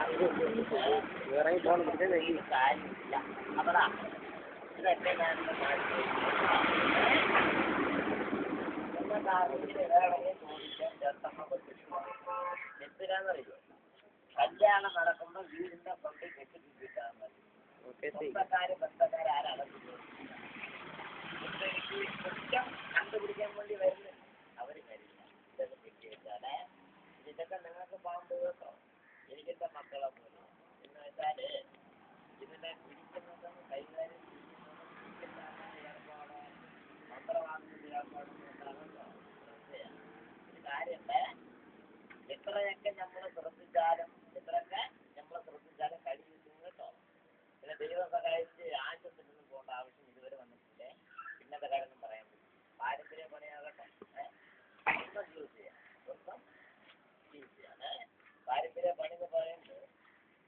ഇറങ്ങി പോകണം പിടിച്ചാൽ കാര്യമില്ല. അപ്പടാ ഇതൊക്കെ ഞാൻ എന്തിനാന്നറിയോ? കല്യാണം നടക്കുമ്പോൾ വീടിന്റെ ഫ്രണ്ടിൽ കെട്ടിക്കിട്ടാൻ മതി. ബന്ധക്കാര് ആരാണ് കുറ്റം കണ്ടുപിടിക്കാൻ വേണ്ടി വരുന്നത്? അവര് വരില്ല. ഇതൊക്കെ കെട്ടിവെച്ചാലേ ഇതൊക്കെ നിങ്ങൾക്ക് പാമ്പ് കേട്ടോ. എനിക്കെന്റെ മക്കളെ പോലെ എന്ന് വെച്ചാല് ഇതിനെ പിടിക്കുന്നതും കൈകാര്യം ചെയ്യുന്നതും ഏർപ്പാടോ മന്ത്രവാദത്തിന്റെ ഏർപ്പാടൊന്നും ഉണ്ടാകുന്നോ ഒരു കാര്യമല്ലേ? എത്രയൊക്കെ നമ്മളെ ശ്രദ്ധിച്ചാലും കഴിയുന്നു കേട്ടോ. പിന്നെ ദൈവം സഹായിച്ച് ആശുപത്രിയിൽ പോകേണ്ട ആവശ്യം ഇതുവരെ വന്നിട്ടില്ലേ. പിന്നത്തെ കാര്യം പറയാൻ പറ്റും. പാരമ്പര്യ പണിയാകട്ടെ യൂസ് ചെയ്യാം. പാരമ്പര്യ പണി എന്ന് പറയുമ്പോൾ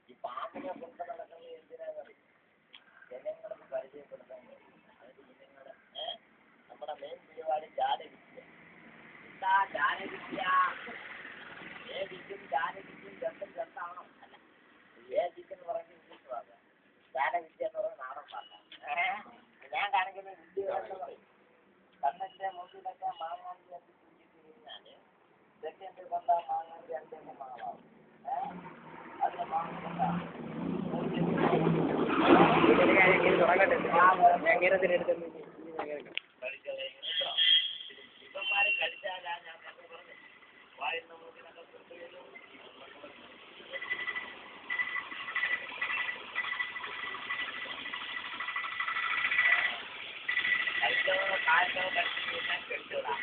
ഈ പാമ്പിനെ കൊണ്ട് നടക്കുന്നത് എന്തിനാണെന്നറിയും? ജനങ്ങൾക്ക് പരിചയപ്പെടുത്താൻ വേണ്ടി. അതായത് ജനങ്ങള് നമ്മുടെ മെയിൻ പരിപാടി ജാലവിദ്യ. എന്താ ജാലവിദ്യ? ഏതിക്കും ജാലവിദ്യയും രണ്ടാണോ? അല്ല, ഏതിക്കെന്ന് പറഞ്ഞ് ഇംഗ്ലീഷ് വാക്കാം, ജാലവിദ്യ എന്ന് പറഞ്ഞ നാടൻ വാക്കാം. ഞാൻ കാണിക്കുന്ന വിദ്യ എന്ന് പറയും. കണ്ണിന്റെ മുമ്പിലൊക്കെ മാങ്ങാണ്ടി അണ്ടി കുഞ്ഞിട്ട് കഴിഞ്ഞാല് സെക്കൻഡ് കൊണ്ടാ മാങ്ങാണ്ടി അണ്ടിയൊക്കെ മാവാവും. അതിന് മാങ്ങ ഇപ്പന്മാരെ കടിച്ചാലാ ഞാൻ പറഞ്ഞു വായിൽ നോക്കിനൊക്കെ കൊണ്ടുവരും. കഴിച്ചോ കാലോ കടിച്ചു കഴിഞ്ഞാൽ കെട്ടിടാം.